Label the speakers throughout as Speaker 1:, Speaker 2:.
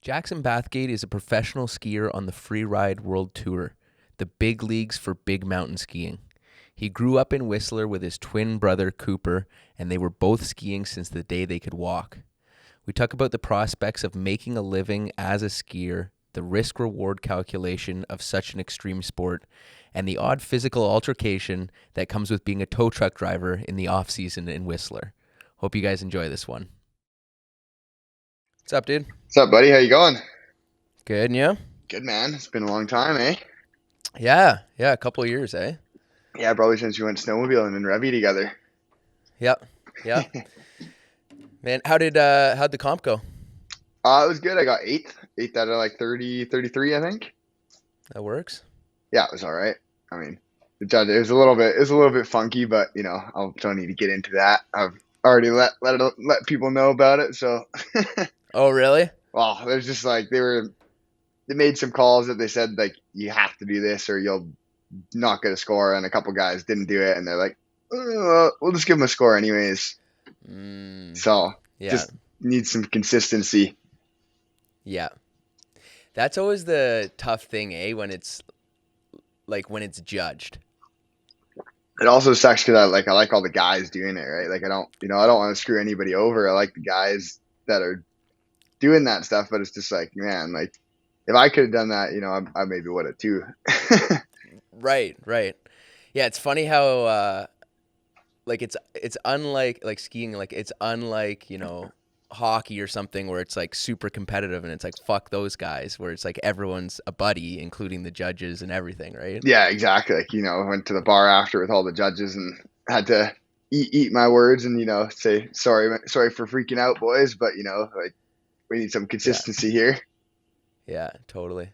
Speaker 1: Jackson Bathgate is a professional skier on the Freeride World Tour, the big leagues for big mountain skiing. He grew up in Whistler with his twin brother Cooper, and they were both skiing since the day they could walk. We talk about the prospects of making a living as a skier, the risk-reward calculation of such an extreme sport, and the odd physical altercation that comes with being a tow truck driver in the off-season in Whistler. Hope you guys enjoy this one. What's up, dude?
Speaker 2: What's up, buddy? How you going?
Speaker 1: Good, and you?
Speaker 2: Good, man. It's been a long time, eh?
Speaker 1: Yeah, a couple of years, eh?
Speaker 2: Yeah, probably since we went snowmobiling in Revy together.
Speaker 1: Yep. Man, how'd the comp go?
Speaker 2: It was good. I got eighth out of like 30, 33, I think.
Speaker 1: That works.
Speaker 2: Yeah, it was all right. I mean, the judge it was a little bit funky, but I don't need to get into that. I've already let people know about it. So,
Speaker 1: Oh, really?
Speaker 2: well, there's just like they made some calls that they said like you have to do this or you'll not get a score, and a couple guys didn't do it, and they're like, we'll just give them a score anyways. So
Speaker 1: Yeah,
Speaker 2: just need some consistency.
Speaker 1: yeah. That's always the tough thing, eh? When it's judged.
Speaker 2: It also sucks because I like all the guys doing it, right? Like I don't want to screw anybody over. I like the guys that are doing that stuff, but it's just like, man, like if I could have done that, I maybe would have too.
Speaker 1: Right. Yeah, it's funny how it's unlike like skiing, like it's unlike, hockey or something where it's like super competitive and it's like fuck those guys, where it's like everyone's a buddy, including the judges and everything, right?
Speaker 2: Yeah, exactly. Like, went to the bar after with all the judges and had to eat my words and, say, sorry for freaking out, boys, but, like we need some
Speaker 1: Yeah.
Speaker 2: consistency here.
Speaker 1: Yeah, totally.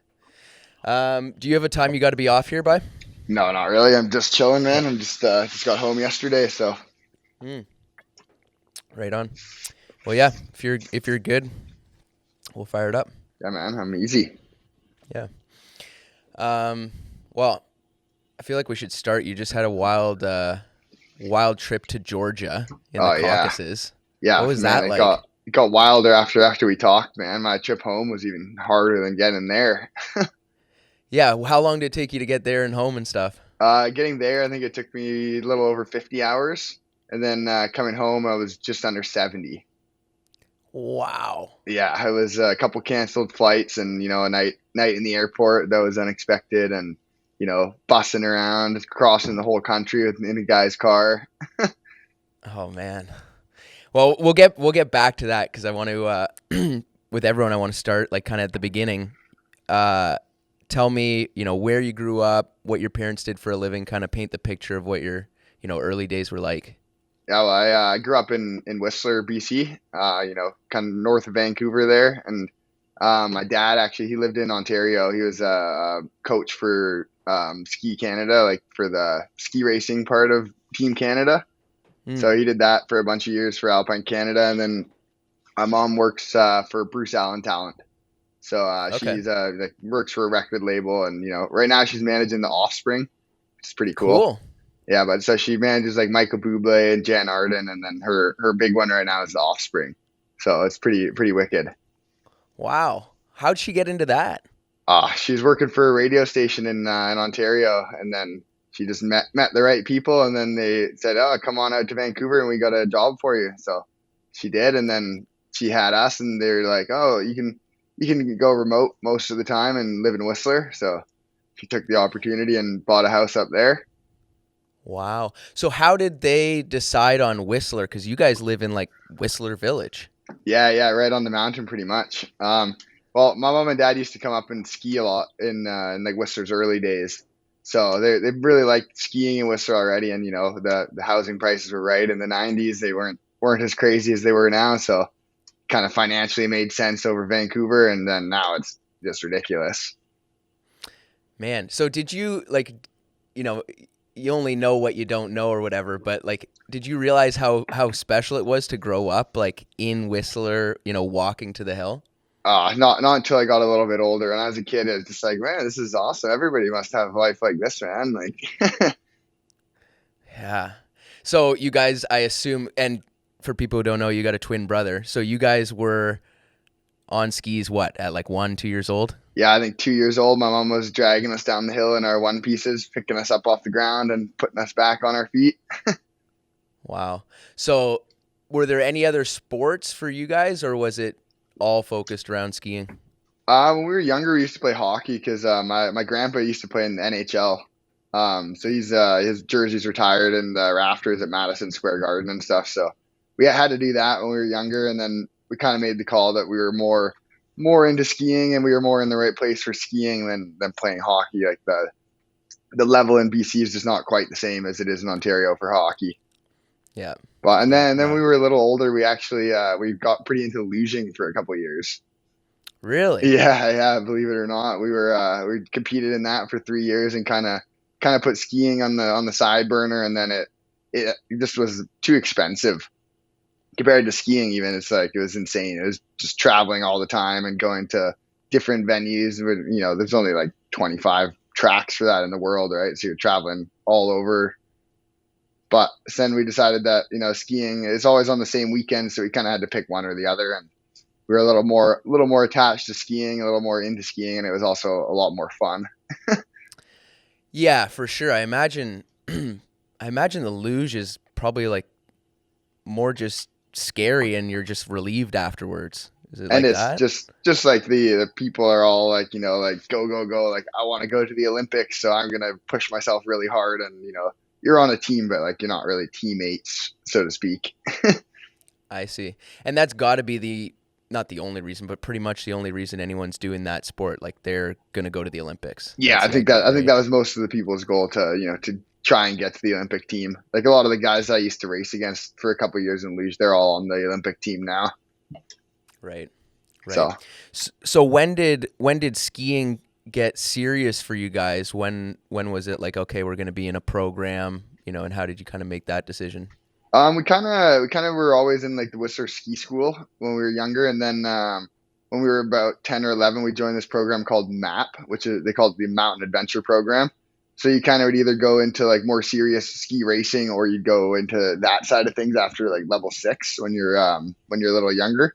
Speaker 1: Do you have a time you got to be off here by?
Speaker 2: No, not really. I'm just chilling, man.
Speaker 1: Okay.
Speaker 2: I'm just got home yesterday, so
Speaker 1: Hmm. Right on. Well, yeah, if you're good, we'll fire it up.
Speaker 2: yeah, man, I'm easy.
Speaker 1: Yeah. Well, I feel like we should start. You just had a wild trip to Georgia in the
Speaker 2: Oh yeah,
Speaker 1: Caucasus. What
Speaker 2: yeah,
Speaker 1: was
Speaker 2: man.
Speaker 1: that
Speaker 2: It
Speaker 1: like?
Speaker 2: got it got wilder after we talked, man. My trip home was even harder than getting there.
Speaker 1: Yeah, how long did it take you to get there and home and stuff?
Speaker 2: Getting there, I think it took me a little over 50 hours, and then coming home, I was just under 70.
Speaker 1: Wow.
Speaker 2: Yeah, I was a couple canceled flights, and a night in the airport that was unexpected, and bussing around, crossing the whole country in a guy's car.
Speaker 1: Oh man. Well, we'll get back to that because I want to with everyone I want to start like kind of at the beginning. Tell me, where you grew up, what your parents did for a living, kind of paint the picture of what your, early days were like.
Speaker 2: Yeah, well, I grew up in Whistler, BC. Kind of north of Vancouver there, and my dad actually he lived in Ontario. He was a coach for Ski Canada, like for the ski racing part of Team Canada.
Speaker 1: Mm,
Speaker 2: So he did that for a bunch of years for Alpine Canada, and then my mom works for Bruce Allen Talent. So
Speaker 1: okay.
Speaker 2: she's like works for a record label, and right now she's managing the Offspring, which is pretty cool.
Speaker 1: Cool.
Speaker 2: Yeah, but so she manages like Michael Bublé and Jan Arden, and then her big one right now is the Offspring. So it's pretty wicked.
Speaker 1: Wow. How'd she get into that?
Speaker 2: She's working for a radio station in Ontario, and then she just met the right people, and then they said, "Oh, come on out to Vancouver, and we got a job for you." So she did, and then she had us, and they're like, "Oh, you can go remote most of the time and live in Whistler." So she took the opportunity and bought a house up there.
Speaker 1: Wow. So how did they decide on Whistler? Because you guys live in like Whistler Village.
Speaker 2: Yeah, right on the mountain, pretty much. Well, my mom and dad used to come up and ski a lot in like Whistler's early days, so they really liked skiing in Whistler already, and the housing prices were right in the '90s. They weren't as crazy as they were now, so kind of financially made sense over Vancouver, and then now it's just ridiculous.
Speaker 1: Man, so did you like, you know, you only know what you don't know or whatever, but like, did you realize how special it was to grow up like in Whistler, walking to the hill?
Speaker 2: Not until I got a little bit older, and as a kid, it was just like, man, this is awesome. Everybody must have a life like this, man. Like,
Speaker 1: Yeah. So you guys, I assume, and for people who don't know, you got a twin brother. So you guys were on skis, what, at like 1, 2 years old?
Speaker 2: Yeah, I think 2 years old. My mom was dragging us down the hill in our one pieces, picking us up off the ground and putting us back on our feet.
Speaker 1: Wow. So, were there any other sports for you guys, or was it all focused around skiing?
Speaker 2: When we were younger, we used to play hockey because my grandpa used to play in the NHL. So his jersey's retired in the rafters at Madison Square Garden and stuff. So we had to do that when we were younger, and then we kind of made the call that we were more into skiing, and we were more in the right place for skiing than playing hockey. Like the level in BC is just not quite the same as it is in Ontario for hockey.
Speaker 1: Yeah.
Speaker 2: But and
Speaker 1: Yeah.
Speaker 2: then
Speaker 1: No.
Speaker 2: we were a little older. We actually we got pretty into luging for a couple of years.
Speaker 1: Really?
Speaker 2: Yeah, believe it or not, we competed in that for 3 years and kind of put skiing on the side burner, and then it just was too expensive compared to skiing. Even it's like it was insane. It was just traveling all the time and going to different venues. There's only like 25 tracks for that in the world, right? So you're traveling all over. But then we decided that skiing is always on the same weekend, so we kind of had to pick one or the other, and we were a little more attached to skiing, a little more into skiing, and it was also a lot more fun.
Speaker 1: Yeah, for sure. I imagine I imagine the luge is probably like more just scary and you're just relieved afterwards. Is it
Speaker 2: And
Speaker 1: like
Speaker 2: it's
Speaker 1: that?
Speaker 2: just like the people are all like, like go go go, like I want to go to the Olympics, so I'm gonna push myself really hard, and you're on a team, but like you're not really teammates, so to speak.
Speaker 1: I see. And that's got to be the not the only reason, but pretty much the only reason anyone's doing that sport. Like they're going to go to the Olympics.
Speaker 2: Yeah,
Speaker 1: That's
Speaker 2: I
Speaker 1: the
Speaker 2: think that
Speaker 1: idea,
Speaker 2: I think
Speaker 1: right?
Speaker 2: that was most of the people's goal to try and get to the Olympic team. Like a lot of the guys I used to race against for a couple of years in luge, they're all on the Olympic team now.
Speaker 1: Right. Right.
Speaker 2: So
Speaker 1: So when did skiing get serious for you guys? When was it like, okay, we're going to be in a program, and how did you kind of make that decision?
Speaker 2: we kind of were always in like the Whistler Ski School when we were younger, and then when we were about 10 or 11, we joined this program called MAP, which is they call it the Mountain Adventure Program. So you kind of would either go into like more serious ski racing, or you'd go into that side of things after like level 6 when you're a little younger.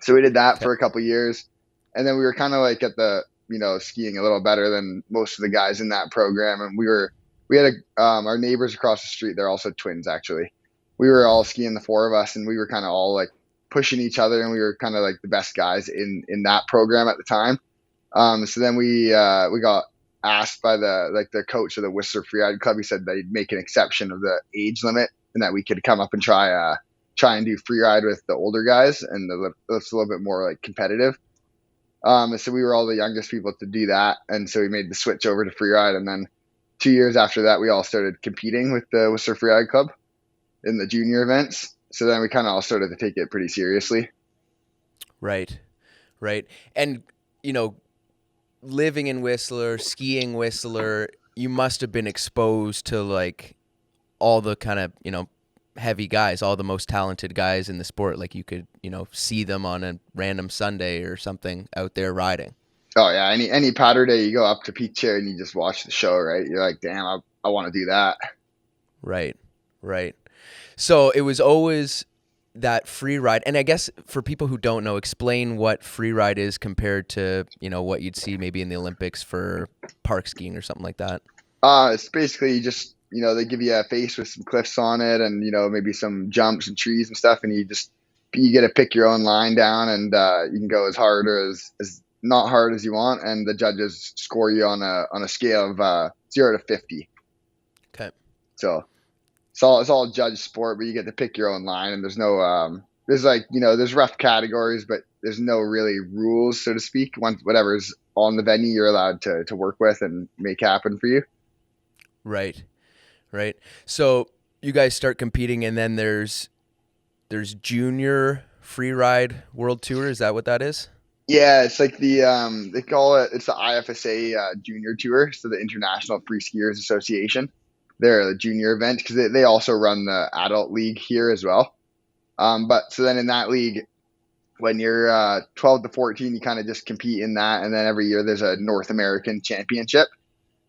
Speaker 2: So we did that
Speaker 1: Okay.
Speaker 2: for a couple years, and then we were kind of like at the skiing a little better than most of the guys in that program, and we had our neighbors across the street. They're also twins actually. We were all skiing, the four of us, and we were kind of all like pushing each other, and we were kind of like the best guys in that program at the time. So then we got asked by the coach of the Whistler Freeride Club. He said they'd make an exception of the age limit, and that we could come up and try and do freeride with the older guys, and it's a little bit more like competitive. So we were all the youngest people to do that, and so we made the switch over to freeride. And then 2 years after that, we all started competing with the Whistler Freeride Club in the junior events. So then we kind of all started to take it pretty seriously.
Speaker 1: Right. Right. And you know, living in Whistler, skiing Whistler, you must have been exposed to like all the kind of, heavy guys, all the most talented guys in the sport. Like you could, see them on a random Sunday or something out there riding.
Speaker 2: Oh yeah, any powder day, you go up to Peak Chair and you just watch the show, right? You're like, damn, I want to do that.
Speaker 1: Right. Right. So it was always that free ride. And I guess for people who don't know, explain what free ride is compared to, what you'd see maybe in the Olympics for park skiing or something like that.
Speaker 2: It's basically just they give you a face with some cliffs on it, and maybe some jumps and trees and stuff, and you get to pick your own line down, and you can go as hard or as not hard as you want, and the judges score you on a scale of 0 to 50.
Speaker 1: Okay.
Speaker 2: So it's all judge sport, but you get to pick your own line, and there's no there's like there's rough categories, but there's no really rules, so to speak. Once whatever's on the venue, you're allowed to work with and make happen for you.
Speaker 1: Right. Right. So you guys start competing and then there's junior free ride world tour. Is that what that is?
Speaker 2: Yeah, it's like they call it's the IFSA Junior Tour, so the International Free Skiers Association. They're the junior event because they also run the adult league here as well. But so then in that league, when you're 12 to 14, you kind of just compete in that, and then every year there's a North American Championship.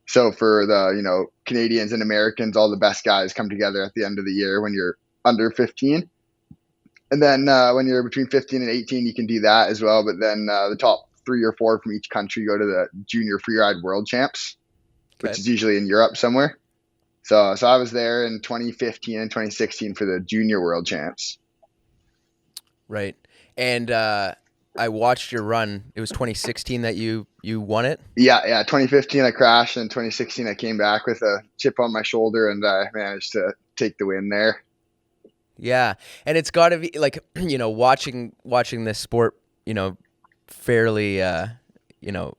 Speaker 2: So for the Canadians and Americans, all the best guys come together at the end of the year when you're under 15, And then when you're between 15 and 18, you can do that as well. But then the top 3 or 4 from each country go to the Junior Freeride World Champs, which
Speaker 1: Okay.
Speaker 2: is usually in Europe somewhere. So I was there in 2015 and 2016 for the Junior World Champs.
Speaker 1: Right. And I watched your run. It was 2016 that you won it.
Speaker 2: Yeah. 2015 I crashed, and 2016 I came back with a chip on my shoulder, and I managed to take the win there.
Speaker 1: Yeah, and it's got to be like watching this sport, fairly, you know,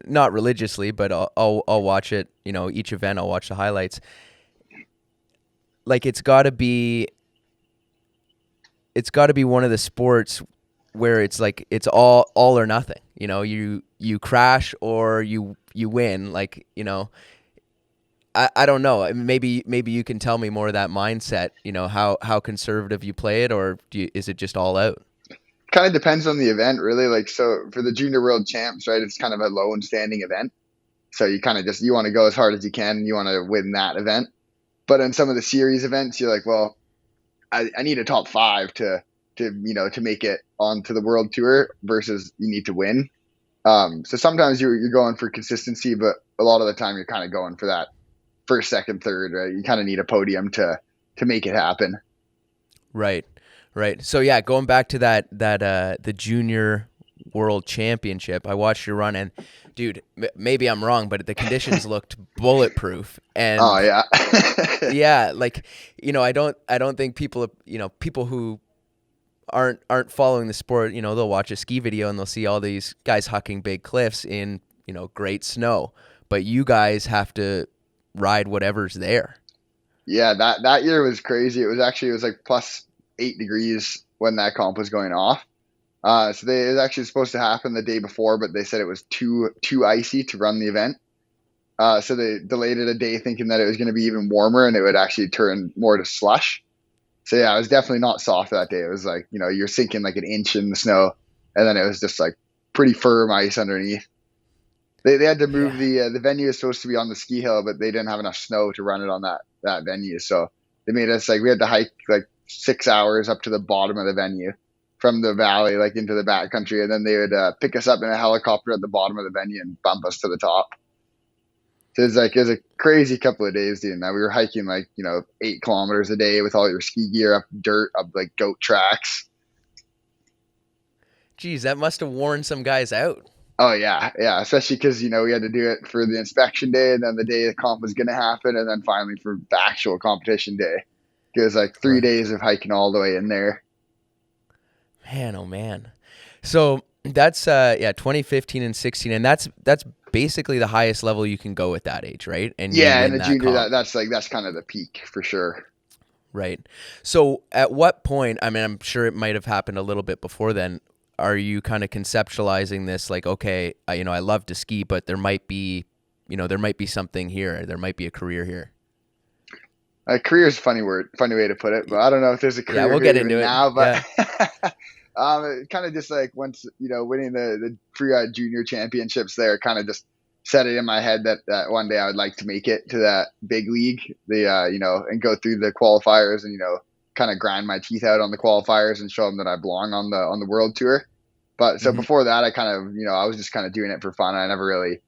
Speaker 1: not religiously, but I'll watch it. Each event I'll watch the highlights. Like it's got to be one of the sports where it's like it's all or nothing. You crash or you win. Like I don't know. Maybe you can tell me more of that mindset. How conservative you play it, or is it just all out?
Speaker 2: Kind of depends on the event, really. Like, so for the Junior World Champs, right, it's kind of a lone standing event. So you kind of just, you want to go as hard as you can, and you want to win that event. But in some of the series events, you're like, well, I need a top five to make it onto the world tour versus you need to win. So sometimes you're going for consistency, but a lot of the time you're kind of going for that first, second, third, right? You kind of need a podium to make it happen.
Speaker 1: Right, right. So yeah, going back to that the junior world championship, I watched you run, and dude, maybe I'm wrong, but the conditions looked bulletproof,
Speaker 2: Oh
Speaker 1: and
Speaker 2: yeah.
Speaker 1: yeah, like I don't think people who aren't following the sport, they'll watch a ski video and they'll see all these guys hucking big cliffs in great snow, but you guys have to ride whatever's there.
Speaker 2: Yeah, that year was crazy. It was like plus 8 degrees when that comp was going off. It was actually supposed to happen the day before, but they said it was too icy to run the event. So they delayed it a day, thinking that it was going to be even warmer and it would actually turn more to slush. So yeah, it was definitely not soft that day. It was like, you're sinking like an inch in the snow, and then it was just like pretty firm ice underneath. They had to move
Speaker 1: Yeah.
Speaker 2: the venue is supposed to be on the ski hill, but they didn't have enough snow to run it on that venue. So they made us like we had to hike like 6 hours up to the bottom of the venue from the valley, like into the backcountry, and then they would pick us up in a helicopter at the bottom of the venue and bump us to the top. So it was a crazy couple of days doing that. We were hiking like 8 kilometers a day with all your ski gear up dirt, up like goat tracks.
Speaker 1: Geez, that must have worn some guys out.
Speaker 2: Oh yeah, especially because we had to do it for the inspection day, and then the day the comp was going to happen, and then finally for the actual competition day. It was like 3 days of hiking all the way in there.
Speaker 1: Man, oh man. So that's 2015 and 16, and that's basically the highest level you can go at that age, right? And you
Speaker 2: Yeah, and
Speaker 1: win
Speaker 2: the
Speaker 1: that
Speaker 2: junior
Speaker 1: comp,
Speaker 2: that's kind of the peak for sure.
Speaker 1: right? So at what point, I mean, I'm sure it might have happened a little bit before then, are you kind of conceptualizing this like, okay, I love to ski, but there might be something here. There might be a career here.
Speaker 2: Career is a funny way to put it, but I don't know if there's a
Speaker 1: Yeah,
Speaker 2: career
Speaker 1: we'll
Speaker 2: here
Speaker 1: get into
Speaker 2: even
Speaker 1: it.
Speaker 2: now. But
Speaker 1: Yeah.
Speaker 2: it kind of just like once winning the Freeride Junior Championships there, kind of just set it in my head that one day I would like to make it to that big league, and go through the qualifiers and kind of grind my teeth out on the qualifiers and show them that I belong on the world tour. But so
Speaker 1: Hmm.
Speaker 2: before that, I kind of I was just kind of doing it for fun. I never really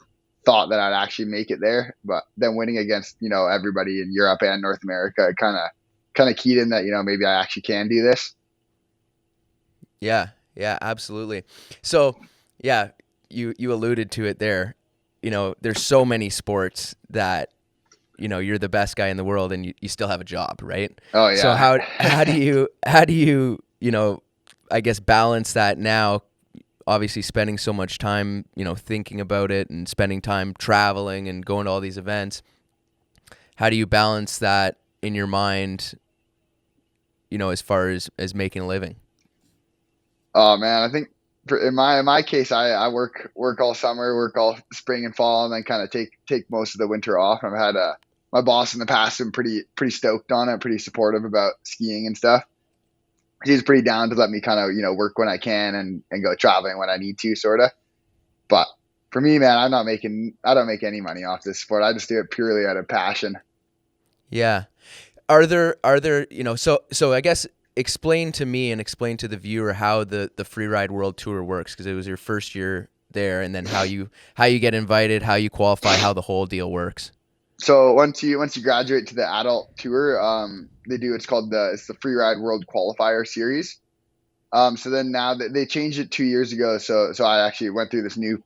Speaker 2: thought that I'd actually make it there. But then winning against everybody in Europe and North America, kind of keyed in that maybe I actually can do this.
Speaker 1: Yeah, yeah, absolutely. So, yeah, you alluded to it there. There's so many sports that you're the best guy in the world, and you still have a job, right?
Speaker 2: Oh
Speaker 1: So
Speaker 2: yeah.
Speaker 1: how do you I guess balance that now? Obviously, spending so much time thinking about it and spending time traveling and going to all these events. How do you balance that in your mind? As far as making a living.
Speaker 2: Oh man, I think in my case, I work all summer, work all spring and fall, and then kind of take most of the winter off. I've had my boss in the past been pretty stoked on it, pretty supportive about skiing and stuff. He's pretty down to let me kind of work when I can and go traveling when I need to, sort of. But for me, man, I don't make any money off this sport. I just do it purely out of passion.
Speaker 1: Yeah. Are there so I guess explain to me and explain to the viewer how the Freeride World Tour works, because it was your first year there, and then how you get invited, how you qualify, how the whole deal works.
Speaker 2: So once you graduate to the adult tour, they do it's called the Freeride World Qualifier Series. So then now that they changed it 2 years ago, so I actually went through this new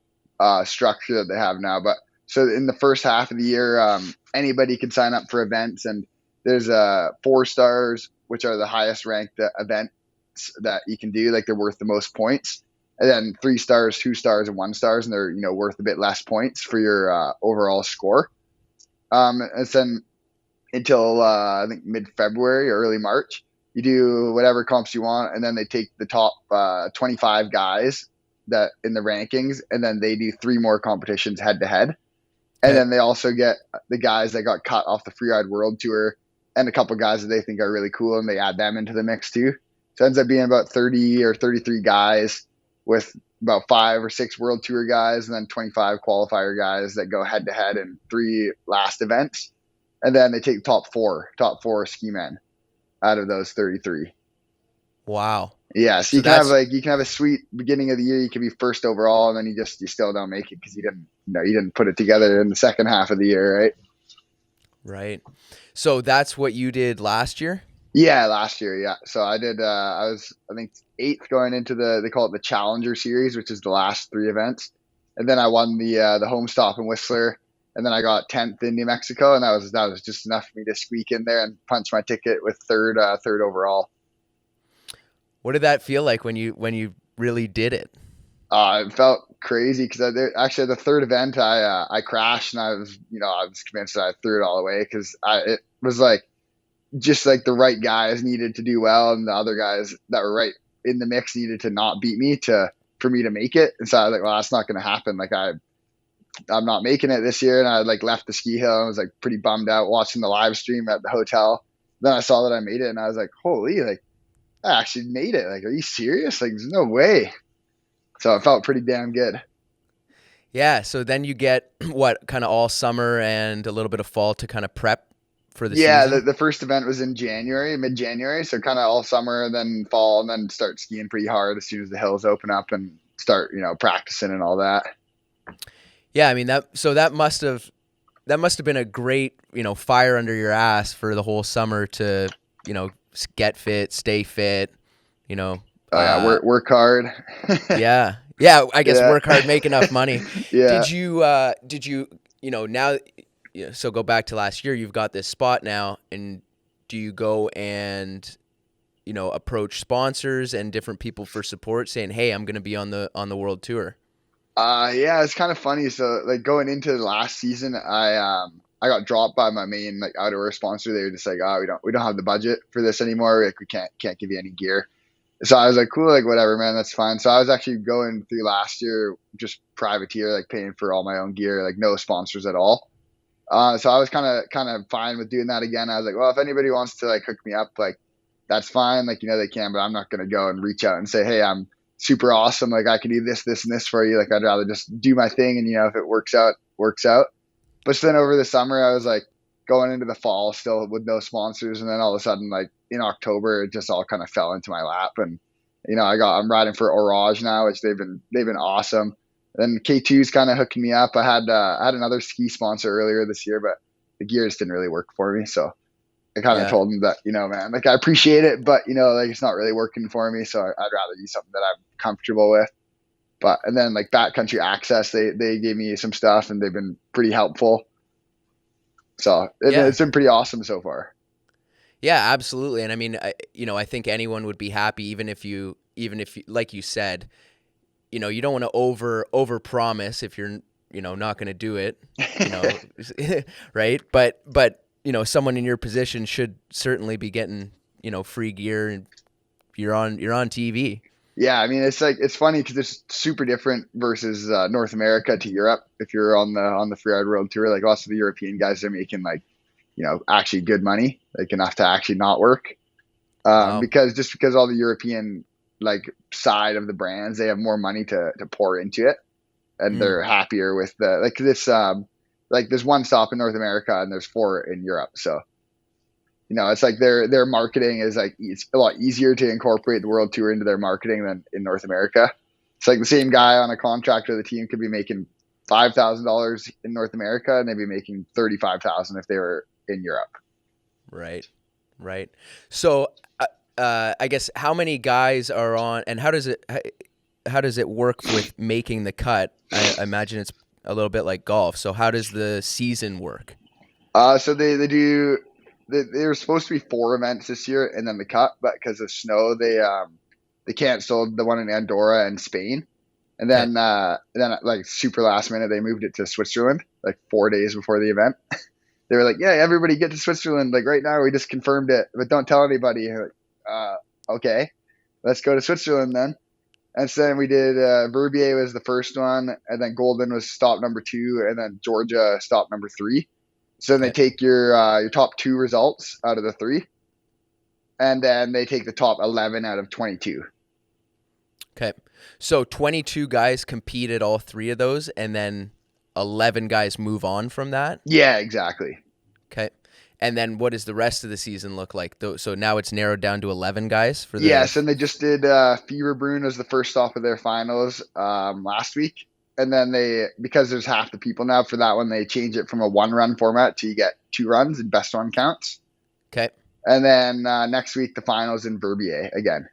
Speaker 2: structure that they have now. But so in the first half of the year, anybody can sign up for events, and there's 4 stars, which are the highest ranked events that you can do, like they're worth the most points, and then 3 stars, 2 stars, and 1 stars, and they're worth a bit less points for your overall score. And then until I think mid February or early March. You do whatever comps you want, and then they take the top 25 guys that in the rankings, and then they do 3 more competitions head to head. And
Speaker 1: Okay.
Speaker 2: then they also get the guys that got cut off the Freeride World Tour and a couple guys that they think are really cool, and they add them into the mix too. So it ends up being about 30 or 33 guys with about 5 or 6 World Tour guys, and then 25 qualifier guys that go head to head in 3 last events. And then they take top four ski men out of those 33.
Speaker 1: Wow.
Speaker 2: Yeah, so
Speaker 1: So that's
Speaker 2: you can have a sweet beginning of the year. You can be first overall, and then you still don't make it because you didn't put it together in the second half of the year, right?
Speaker 1: right. So that's what you did last year?
Speaker 2: Yeah, last year, yeah. So I did. I was I think eighth going into they call it the Challenger Series, which is the last 3 events, and then I won the home stop in Whistler, and then I got 10th in New Mexico, and that was just enough for me to squeak in there and punch my ticket with third overall.
Speaker 1: What did that feel like when you really did it?
Speaker 2: It felt crazy because actually the third event I crashed, and I was convinced that I threw it all away because it was like just like the right guys needed to do well, and the other guys that were right in the mix needed to not beat me to for me to make it. And so I was like, well, that's not going to happen. Like I'm not making it this year, and I like left the ski hill and was like pretty bummed out watching the live stream at the hotel. Then I saw that I made it, and I was like, holy, like I actually made it. Like, are you serious? Like, there's no way. So it felt pretty damn good.
Speaker 1: Yeah, so then you get what, kind of all summer and a little bit of fall to kind of prep for the
Speaker 2: Yeah, the,
Speaker 1: season?
Speaker 2: the first event was in January, mid-January, so kind of all summer, then fall, and then start skiing pretty hard as soon as the hills open up and start, practicing and all that.
Speaker 1: Yeah, I mean that must have been a great, fire under your ass for the whole summer to, get fit, stay fit, you know.
Speaker 2: Yeah, work hard.
Speaker 1: Yeah. Yeah, I guess
Speaker 2: Yeah,
Speaker 1: work hard, make enough money.
Speaker 2: yeah.
Speaker 1: Did you, now, so go back to last year, you've got this spot now, and do you go and, approach sponsors and different people for support saying, "Hey, I'm going to be on the world tour."
Speaker 2: Yeah, it's kind of funny. So like going into the last season, I got dropped by my main like outdoor sponsor. They were just like, oh, we don't have the budget for this anymore. Like we can't give you any gear. So I was like, cool, like whatever, man, that's fine. So I was actually going through last year just privateer, like paying for all my own gear, like no sponsors at all. So I was kind of fine with doing that again. I was like, well, if anybody wants to like hook me up, like that's fine, like they can, but I'm not gonna go and reach out and say, hey, I'm super awesome, like I can do this, this, and this for you. Like I'd rather just do my thing, and if it works out, works out. But then over the summer, I was like going into the fall still with no sponsors, and then all of a sudden, like in October, it just all kind of fell into my lap, and I'm riding for Orage now, which they've been awesome. Then K2's kind of hooking me up. I had another ski sponsor earlier this year, but the gear just didn't really work for me. So I kind of
Speaker 1: Yeah.
Speaker 2: told him that, man, like I appreciate it, but like it's not really working for me. So I'd rather do something that I'm comfortable with. But and then like Backcountry Access, they gave me some stuff, and they've been pretty helpful. So
Speaker 1: Yeah.
Speaker 2: it's been pretty awesome so far.
Speaker 1: Yeah, absolutely. And I mean, I think anyone would be happy, even if you, like you said, you don't want to over promise if you're, not going to do it, you know, right? But, someone in your position should certainly be getting, free gear, and you're on TV.
Speaker 2: Yeah, I mean it's funny because it's super different versus North America to Europe. If you're on the Freeride World Tour, like lots of the European guys are making like actually good money, like enough to actually not work.
Speaker 1: Wow.
Speaker 2: Because all the European like side of the brands, they have more money to pour into it, and
Speaker 1: Mm.
Speaker 2: they're happier with the like this. Like there's one stop in North America and there's 4 in Europe, so it's like their marketing is like it's a lot easier to incorporate the World Tour into their marketing than in North America. It's like the same guy on a contract with the team could be making $5,000 in North America, and they'd be making 35,000 if they were in Europe.
Speaker 1: Right. Right. So, I guess how many guys are on, and how does it work with making the cut? I imagine it's a little bit like golf. So how does the season work?
Speaker 2: So they do. They were supposed to be 4 events this year, and then the cut, but because of snow, they canceled the one in Andorra and Spain, and
Speaker 1: Okay.
Speaker 2: then like super last minute they moved it to Switzerland like 4 days before the event. They were like, "Yeah, everybody get to Switzerland like right now. We just confirmed it, but don't tell anybody." Like, okay, let's go to Switzerland then. And so then we did Verbier was the first one, and then Golden was stop number 2, and then Georgia stop number 3. So then they
Speaker 1: Okay.
Speaker 2: take your top 2 results out of the 3, and then they take the top 11 out of 22.
Speaker 1: Okay. So 22 guys competed all three of those, and then 11 guys move on from that.
Speaker 2: Yeah, exactly.
Speaker 1: Okay. And then what does the rest of the season look like? So now it's narrowed down to 11 guys for the.
Speaker 2: Yes, and they just did Fieberbrunn as the first stop of their finals last week. And then because there's half the people now for that one, they change it from a 1-run format to you get 2 runs and best one counts.
Speaker 1: Okay.
Speaker 2: And then next week, the finals in Verbier again.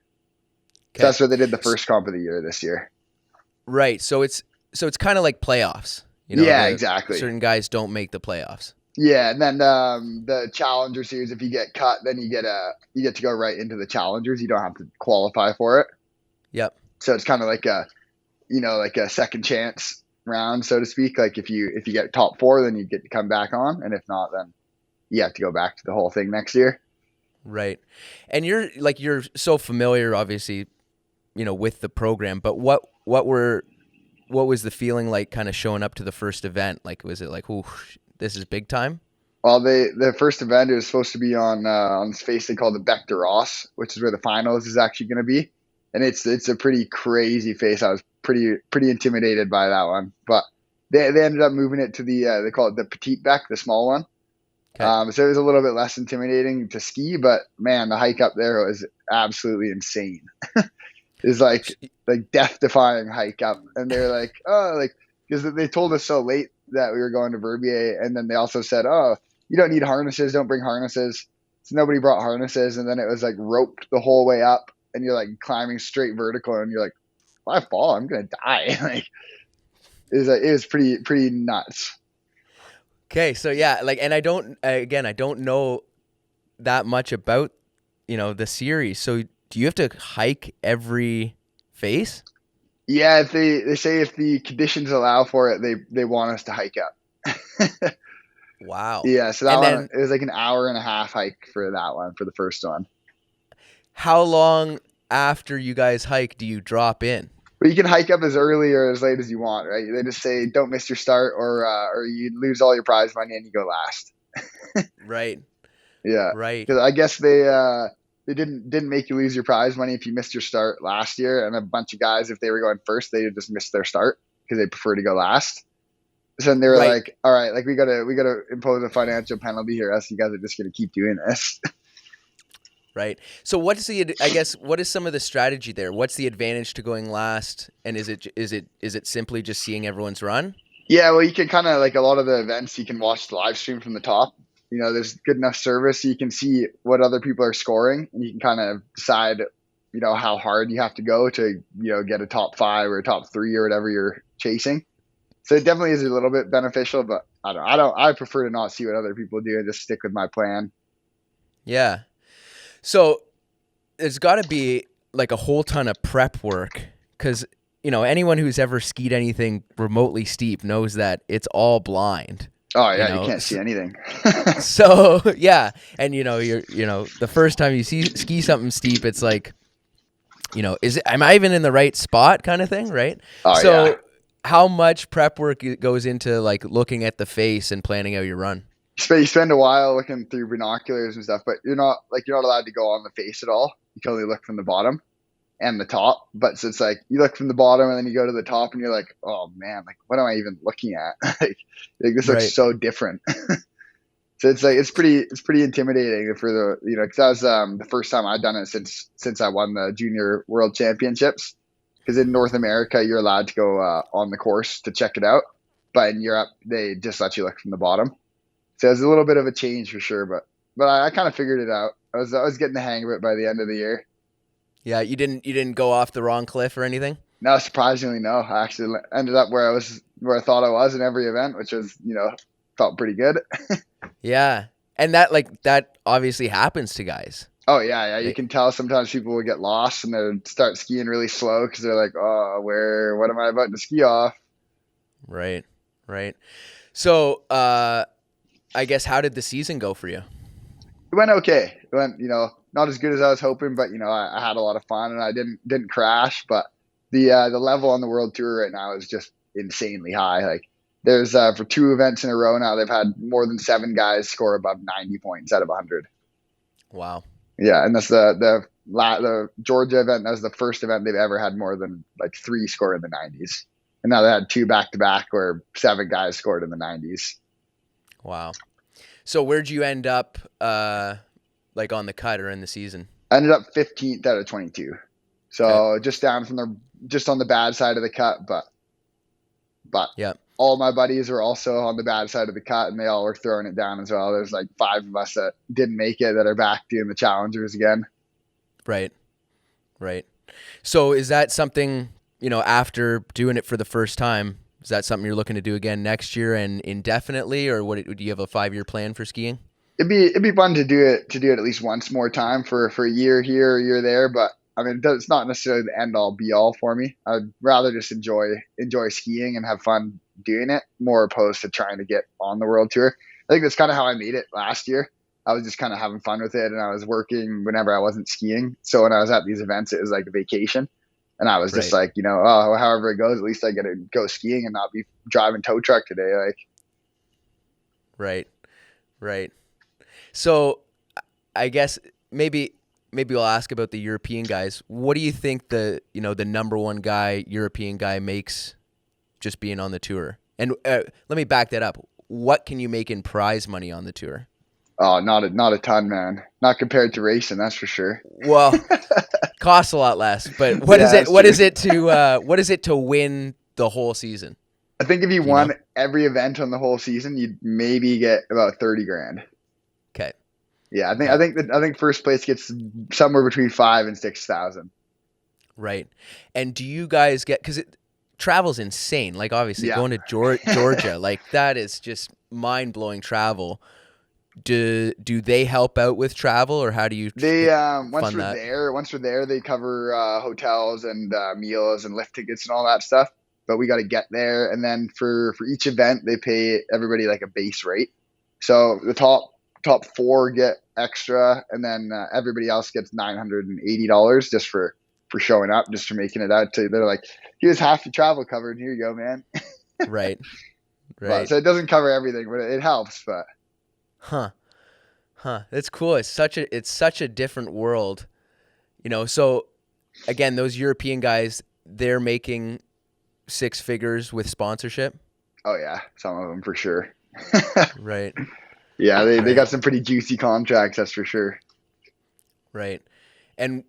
Speaker 2: So
Speaker 1: Okay.
Speaker 2: that's what they did the first comp of the year this year.
Speaker 1: Right. So it's kind of like playoffs.
Speaker 2: Yeah,
Speaker 1: The
Speaker 2: exactly.
Speaker 1: certain guys don't make the playoffs.
Speaker 2: Yeah, and then the Challenger Series, if you get cut, then you get to go right into the Challengers. You don't have to qualify for it.
Speaker 1: Yep.
Speaker 2: So it's kind of like a second chance round, so to speak. Like if you get top 4, then you get to come back on, and if not, then you have to go back to the whole thing next year.
Speaker 1: Right. And you're so familiar, obviously, with the program, but what was the feeling like kind of showing up to the first event? Like, was it like, ooh, this is big time?
Speaker 2: Well, the first event is supposed to be on this face they call the Bec de Ross, which is where the finals is actually going to be, and it's a pretty crazy face. I was pretty intimidated by that one, but they ended up moving it to they call it the Petite Bec, the small one.
Speaker 1: Okay.
Speaker 2: So it was a little bit less intimidating to ski, but man, the hike up there was absolutely insane. It's like death defying hike up, and they're like, oh, like because they told us so late that we were going to Verbier, and then they also said, oh, you don't need harnesses, don't bring harnesses. So nobody brought harnesses, and then it was like roped the whole way up, and you're like climbing straight vertical, and you're like, if I fall, I'm gonna die. Like it was pretty nuts.
Speaker 1: Okay. So yeah, like, and I don't know that much about, the series. So do you have to hike every face?
Speaker 2: Yeah, if they say if the conditions allow for it, they want us to hike up.
Speaker 1: Wow.
Speaker 2: Yeah, so that
Speaker 1: And
Speaker 2: one
Speaker 1: then
Speaker 2: it was like an hour and a half hike for that one for the first one.
Speaker 1: how long after you guys hike do you drop in?
Speaker 2: But you can hike up as early or as late as you want, right? They just say don't miss your start, or you lose all your prize money and you go last.
Speaker 1: Right.
Speaker 2: Yeah,
Speaker 1: Right.
Speaker 2: because I guess they didn't make you lose your prize money if you missed your start last year, and a bunch of guys if they were going first they just missed their start because they prefer to go last. So then they were
Speaker 1: Right.
Speaker 2: like, all right, like we gotta impose a financial penalty here, else you guys are just gonna keep doing this.
Speaker 1: Right. So what is some of the strategy there? What's the advantage to going last? And is it simply just seeing everyone's run?
Speaker 2: Yeah, well, you can kind of like a lot of the events, you can watch the live stream from the top. There's good enough service so you can see what other people are scoring, and you can kind of decide, how hard you have to go to, get a top 5 or a top 3 or whatever you're chasing. So it definitely is a little bit beneficial, but I prefer to not see what other people do and just stick with my plan.
Speaker 1: Yeah. So there's got to be like a whole ton of prep work because, anyone who's ever skied anything remotely steep knows that it's all blind.
Speaker 2: Oh
Speaker 1: You
Speaker 2: yeah, you
Speaker 1: know,
Speaker 2: can't see anything.
Speaker 1: so yeah, and you're the first time you ski something steep, it's like, am I even in the right spot kind of thing, right?
Speaker 2: Oh
Speaker 1: So
Speaker 2: yeah.
Speaker 1: how much prep work goes into like looking at the face and planning out your run?
Speaker 2: You spend a while looking through binoculars and stuff, but you're not allowed to go on the face at all. You can only look from the bottom and the top. But so it's like you look from the bottom and then you go to the top and you're like, oh man, like what am I even looking at? Like this looks
Speaker 1: Right.
Speaker 2: so different. So it's pretty intimidating for the because that was the first time I'd done it since I won the junior world championships. Because in North America you're allowed to go on the course to check it out, but in Europe they just let you look from the bottom. So it's a little bit of a change for sure, but I kind of figured it out. I was getting the hang of it by the end of the year.
Speaker 1: Yeah, you didn't go off the wrong cliff or anything?
Speaker 2: No, surprisingly, no. I actually ended up where I thought I was in every event, which was felt pretty good.
Speaker 1: Yeah. And that obviously happens to guys.
Speaker 2: Oh yeah, yeah. You
Speaker 1: They
Speaker 2: can tell sometimes people will get lost and they start skiing really slow because they're like, "Oh, what am I about to ski off?"
Speaker 1: Right. Right. So, I guess how did the season go for you?
Speaker 2: It went okay. It went, not as good as I was hoping, but I had a lot of fun and I didn't crash. But the level on the world tour right now is just insanely high. Like there's for two events in a row now, they've had more than seven guys score above 90 points out of 100.
Speaker 1: Wow.
Speaker 2: Yeah, and that's the Georgia event. That was the first event they've ever had more than like three score in the 90s. And now they had two back to back where seven guys scored in the 90s.
Speaker 1: Wow. So where'd you end up like on the cut or in the season?
Speaker 2: I ended up 15th out of 22.
Speaker 1: Okay.
Speaker 2: So just on the bad side of the cut, but
Speaker 1: Yeah.
Speaker 2: all my buddies were also on the bad side of the cut and they all were throwing it down as well. There's like five of us that didn't make it that are back doing the challengers again.
Speaker 1: Right. Right. So is that something, after doing it for the first time, is that something you're looking to do again next year and indefinitely, or do you have a 5-year plan for skiing?
Speaker 2: It'd be fun to do it at least once more time for a year here, a year there. But I mean, it's not necessarily the end all be all for me. I'd rather just enjoy skiing and have fun doing it, more opposed to trying to get on the world tour. I think that's kind of how I made it last year. I was just kind of having fun with it, and I was working whenever I wasn't skiing. So when I was at these events, it was like a vacation, and I was just
Speaker 1: Right.
Speaker 2: like, oh, however it goes, at least I get to go skiing and not be driving tow truck today. Like,
Speaker 1: Right. Right. So I guess maybe we'll ask about the European guys. What do you think the number one European guy makes just being on the tour? And let me back that up. What can you make in prize money on the tour?
Speaker 2: oh, not a ton, man. Not compared to racing, that's for sure.
Speaker 1: Well, costs a lot less, but what is
Speaker 2: Yeah,
Speaker 1: it?
Speaker 2: that's true.
Speaker 1: What is it to win the whole season?
Speaker 2: I think if you
Speaker 1: Do you know?
Speaker 2: won every event on the whole season, you'd maybe get about 30 grand.
Speaker 1: Okay.
Speaker 2: Yeah, I think I
Speaker 1: Okay.
Speaker 2: think that I think first place gets somewhere between 5 and 6 thousand.
Speaker 1: Right. And do you guys get, because travel's insane. Like obviously
Speaker 2: Yeah,
Speaker 1: going to Georgia, like that is just mind blowing travel. Do they help out with travel, or how do you
Speaker 2: they
Speaker 1: fund that?
Speaker 2: once we're there, they cover hotels and meals and lift tickets and all that stuff. But we got to get there, and then for each event, they pay everybody like a base rate. So the top four get extra, and then everybody else gets $980 just for showing up, just for making it out. To They're like, here's half your travel covered. Here you go, man.
Speaker 1: Right.
Speaker 2: But
Speaker 1: Right.
Speaker 2: so it doesn't cover everything, but it helps. But
Speaker 1: Huh. Huh. That's cool. It's such a different world. So again, those European guys, they're making six figures with sponsorship.
Speaker 2: oh yeah, some of them for sure.
Speaker 1: Right.
Speaker 2: Yeah, they
Speaker 1: Right.
Speaker 2: got some pretty juicy contracts, that's for sure.
Speaker 1: Right. And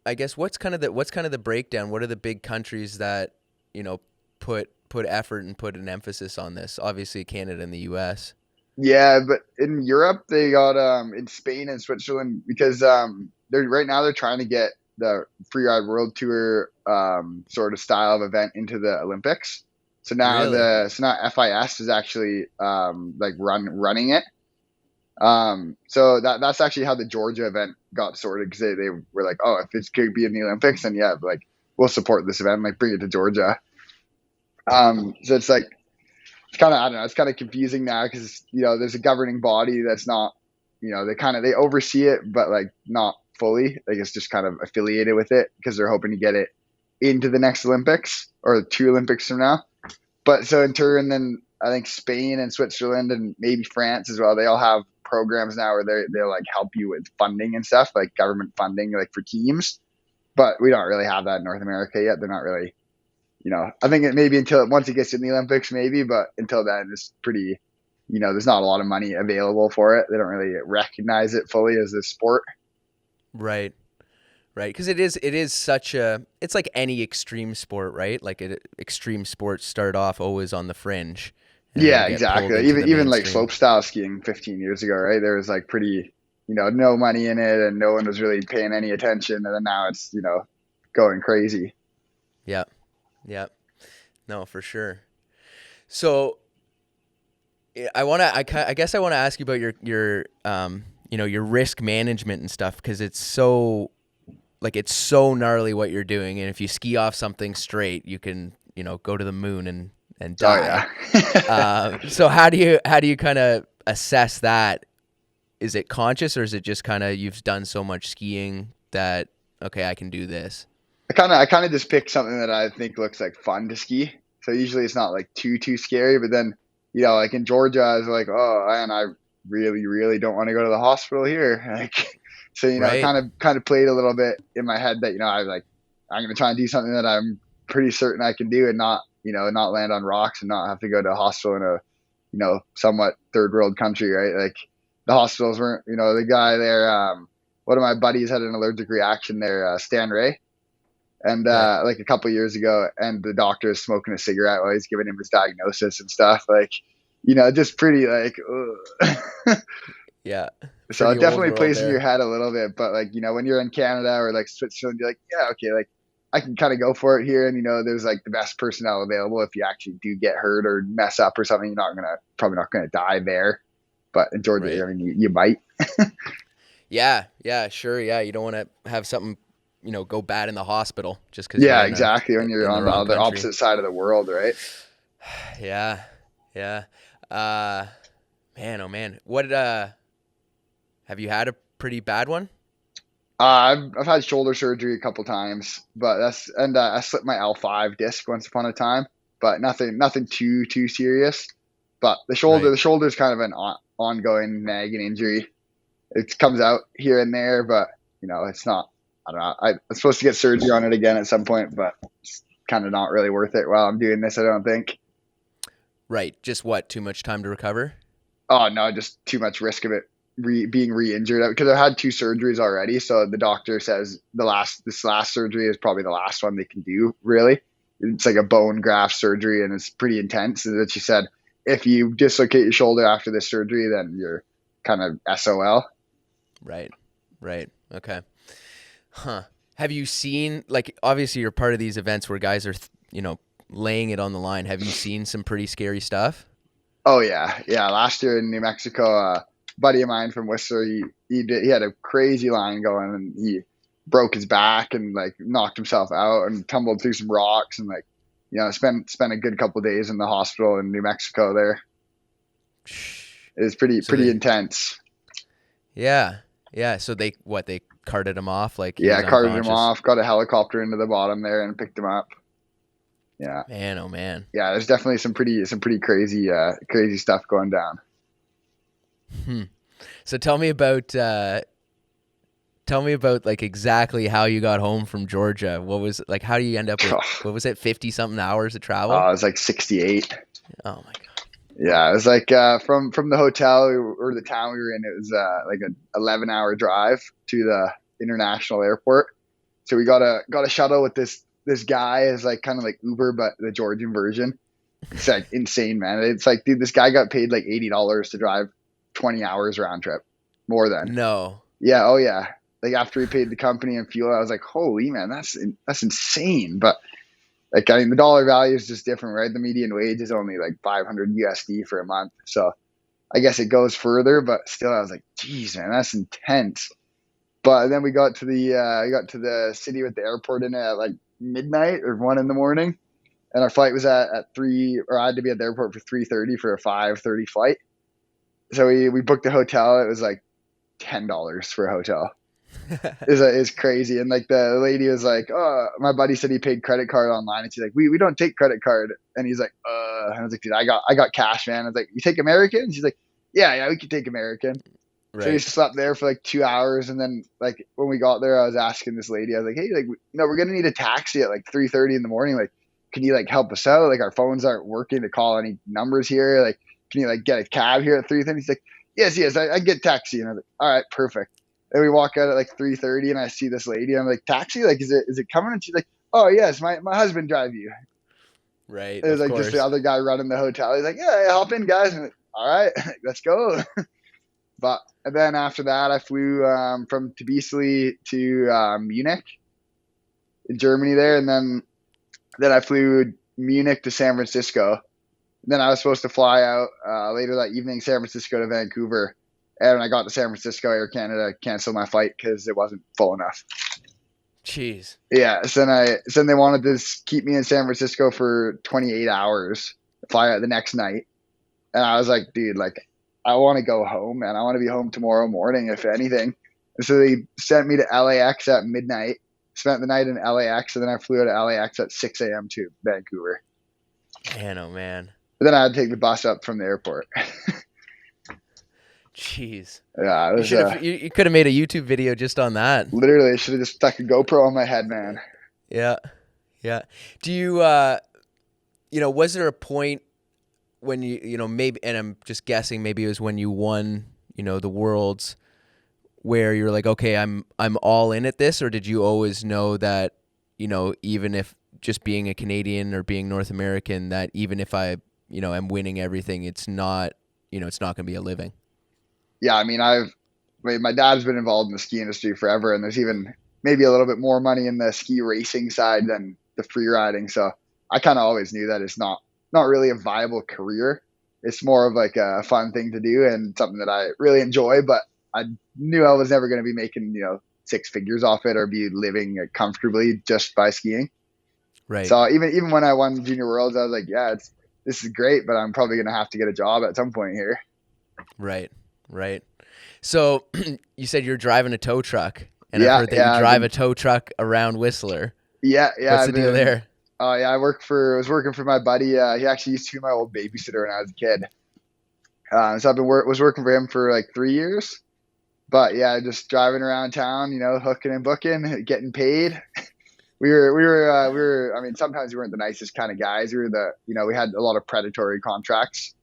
Speaker 1: I guess what's kind of the breakdown? What are the big countries that, you know, put effort and put an emphasis on this? Obviously Canada and the US.
Speaker 2: Yeah, but in Europe they got in Spain and Switzerland because they're right now they're trying to get the Freeride World Tour sort of style of event into the Olympics.
Speaker 1: Really?
Speaker 2: So now FIS is actually like running it. So that's actually how the Georgia event got sorted because they were like, oh, if it could be in the Olympics, then yeah, like we'll support this event, like bring it to Georgia. So it's like it's kind of I don't know, it's kind of confusing now because there's a governing body that's not they oversee it, but like not fully. Like it's just kind of affiliated with it because they're hoping to get it into the next Olympics or two Olympics from now. But so in turn, then I think Spain and Switzerland and maybe France as well. They all have programs now where they'll like help you with funding and stuff, like government funding, like for teams. But we don't really have that in North America yet. They're not really, I think it maybe until once it gets in the Olympics, maybe. But until then, it's pretty. there's not a lot of money available for it. They don't really recognize it fully as a sport.
Speaker 1: Right. Right, because it is such a it's like any extreme sport, right? Like extreme sports start off always on the fringe, and then
Speaker 2: Yeah,
Speaker 1: get pulled
Speaker 2: exactly.
Speaker 1: into the
Speaker 2: Even like
Speaker 1: mainstream.
Speaker 2: slope style skiing 15 years ago, right? There was like pretty, no money in it and no one was really paying any attention. And then now it's, going crazy.
Speaker 1: Yeah, yeah, no, for sure. So I guess I want to ask you about your risk management and stuff because it's so gnarly what you're doing, and if you ski off something straight, you can go to the moon and
Speaker 2: Oh
Speaker 1: die.
Speaker 2: yeah.
Speaker 1: So how do you kind of assess that? Is it conscious or is it just kind of you've done so much skiing that okay, I can do this?
Speaker 2: I kind of just pick something that I think looks like fun to ski. So usually it's not like too scary, but then, like in Georgia, I was like, oh, and I really, really don't want to go to the hospital here. Like, so,
Speaker 1: Right,
Speaker 2: kind of played a little bit in my head that, I was like, I'm going to try and do something that I'm pretty certain I can do and not land on rocks and not have to go to a hospital in a, somewhat third world country, right? Like the hospitals weren't, the guy there, one of my buddies had an allergic reaction there, Stan Ray, and
Speaker 1: right.
Speaker 2: like a couple years ago, and the doctor is smoking a cigarette while he's giving him his diagnosis and stuff. Like, just pretty like.
Speaker 1: Yeah,
Speaker 2: So it
Speaker 1: pretty old
Speaker 2: definitely
Speaker 1: world
Speaker 2: plays in your
Speaker 1: there.
Speaker 2: head a little bit, but like when you're in Canada or like Switzerland, you're like, yeah, okay, like I can kind of go for it here, and there's like the best personnel available. If you actually do get hurt or mess up or something, probably not gonna die there. But in Georgia,
Speaker 1: Right.
Speaker 2: I mean, you might.
Speaker 1: Yeah, yeah, sure. Yeah, you don't want to have something, go bad in the hospital just because you're
Speaker 2: Yeah,
Speaker 1: in a
Speaker 2: exactly. When you're
Speaker 1: in the
Speaker 2: on the
Speaker 1: wrong
Speaker 2: other
Speaker 1: country.
Speaker 2: opposite side of the world, right?
Speaker 1: Yeah, yeah. Uh, man, oh man, what have you had a pretty bad one?
Speaker 2: I've had shoulder surgery a couple times, but I slipped my L5 disc once upon a time, but nothing too serious. But
Speaker 1: Right,
Speaker 2: the shoulder is kind of an ongoing nagging injury. It comes out here and there, but it's not. I don't know. I'm supposed to get surgery on it again at some point, but it's kind of not really worth it while I'm doing this. I don't think.
Speaker 1: right. Just what? Too much time to recover?
Speaker 2: Oh no, just too much risk of it being re-injured because I've had two surgeries already. So the doctor says this last surgery is probably the last one they can do. Really, it's like a bone graft surgery and it's pretty intense. And that she said if you dislocate your shoulder after this surgery, then you're kind of SOL.
Speaker 1: Right, right. Okay. Huh. Have you seen like obviously you're part of these events where guys are laying it on the line. Have you seen some pretty scary stuff?
Speaker 2: Oh yeah, yeah. Last year in New Mexico, a buddy of mine from Whistler, he had a crazy line going, and he broke his back and like knocked himself out and tumbled through some rocks and like spent a good couple of days in the hospital in New Mexico. There,
Speaker 1: Shh.
Speaker 2: it was pretty
Speaker 1: So
Speaker 2: pretty
Speaker 1: they
Speaker 2: intense.
Speaker 1: yeah. Yeah, so they carted him off like he
Speaker 2: Yeah,
Speaker 1: was
Speaker 2: I carted him
Speaker 1: unconscious.
Speaker 2: off, got a helicopter into the bottom there and picked him up. Yeah,
Speaker 1: Man, oh man.
Speaker 2: yeah. There's definitely some pretty crazy stuff going down.
Speaker 1: Hmm. So tell me about like exactly how you got home from Georgia. What was like how do you end up with what was it 50 something hours of travel?
Speaker 2: It was like 68.
Speaker 1: Oh my god.
Speaker 2: Yeah, it was like from the hotel or the town we were in. It was like an 11-hour drive to the international airport. So we got a shuttle with this guy is like kind of like Uber but the Georgian version. It's like insane, man. It's like, dude, this guy got paid like $80 to drive 20 hours round trip, more than.
Speaker 1: No.
Speaker 2: Yeah, oh yeah. Like after he paid the company and fuel, I was like, holy man, that's insane. But like, I mean, the dollar value is just different, right? The median wage is only like 500 USD for a month. So I guess it goes further, but still, I was like, geez, man, that's intense. But then we got to the city with the airport in it at like midnight or 1 in the morning, and our flight was at 3, or I had to be at the airport for 3:30 for a 5:30 flight. So we booked a hotel. It was like $10 for a hotel. Is crazy. And like the lady was like, "Oh, my buddy said he paid credit card online," and she's like, "We don't take credit card." And he's like, And I was like, "Dude, I got cash, man." I was like, "You take American?" And she's like, "Yeah, we can take American." So we
Speaker 1: Right.
Speaker 2: slept there for like 2 hours, and then like when we got there, I was asking this lady, I was like, "Hey, like, we're gonna need a taxi at like 3:30 in the morning. Like, can you like help us out? Like, our phones aren't working to call any numbers here. Like, can you like get a cab here at 3:30? He's like, yes, I get taxi. And I was like, all right, perfect. Then we walk out at like 3:30, and I see this lady. I'm like, taxi? Like, is it coming? And she's like, oh yes, my husband drive you.
Speaker 1: Right,
Speaker 2: It was
Speaker 1: of
Speaker 2: like just the
Speaker 1: course.
Speaker 2: other guy running the hotel. He's like, yeah, hop in, guys. And all right, let's go. But and then after that, I flew from Tbilisi to Munich in Germany there, and then I flew Munich to San Francisco. Then I was supposed to fly out later that evening, San Francisco to Vancouver. And when I got to San Francisco, Air Canada canceled my flight because it wasn't full enough.
Speaker 1: Jeez.
Speaker 2: Yeah, so then they wanted to keep me in San Francisco for 28 hours, fly out the next night. And I was like, dude, like I want to go home, man. I want to be home tomorrow morning, if anything. And so they sent me to LAX at midnight, spent the night in LAX, and then I flew out of LAX at 6 a.m. to Vancouver.
Speaker 1: Man, oh man.
Speaker 2: But then I had to take the bus up from the airport.
Speaker 1: Jeez.
Speaker 2: Yeah, it
Speaker 1: You
Speaker 2: was
Speaker 1: should have you could have made a YouTube video just on that.
Speaker 2: literally, I should have just stuck a GoPro on my head, man.
Speaker 1: Yeah. Yeah. Do you was there a point when maybe, and I'm just guessing, maybe it was when you won, the Worlds, where you're like, okay, I'm all in at this, or did you always know that, even if just being a Canadian or being North American, that even if I, am winning everything, it's not, it's not going to be a living?
Speaker 2: Yeah, I mean, my dad's been involved in the ski industry forever, and there's even maybe a little bit more money in the ski racing side than the free riding. So I kind of always knew that it's not really a viable career. It's more of like a fun thing to do and something that I really enjoy. But I knew I was never going to be making six figures off it or be living comfortably just by skiing.
Speaker 1: Right.
Speaker 2: So even when I won Junior Worlds, I was like, yeah, this is great, but I'm probably going to have to get a job at some point here.
Speaker 1: Right. Right. So you said you're driving a tow truck, and I've
Speaker 2: Yeah,
Speaker 1: heard that
Speaker 2: yeah,
Speaker 1: you drive a tow truck around Whistler.
Speaker 2: yeah.
Speaker 1: What's the deal there?
Speaker 2: Oh yeah, I was working for my buddy. He actually used to be my old babysitter when I was a kid. So was working for him for like 3 years. But yeah, just driving around town, hooking and booking, getting paid. We were. I mean, sometimes we weren't the nicest kind of guys. We had a lot of predatory contracts.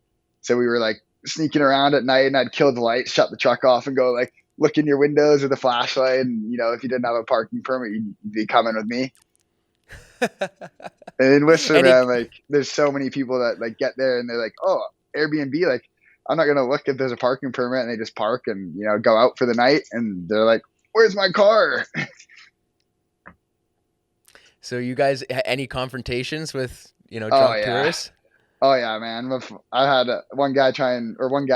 Speaker 2: So we were like sneaking around at night, and I'd kill the lights, shut the truck off, and go like look in your windows with a flashlight. And if you didn't have a parking permit, you'd be coming with me. And in Whistler, man, like there's so many people that like get there and they're like, oh, Airbnb, like I'm not gonna look if there's a parking permit, and they just park and go out for the night, and they're like, where's my car?
Speaker 1: So you guys, any confrontations with
Speaker 2: Oh
Speaker 1: drunk
Speaker 2: yeah,
Speaker 1: tourists?
Speaker 2: oh yeah, man. I had one guy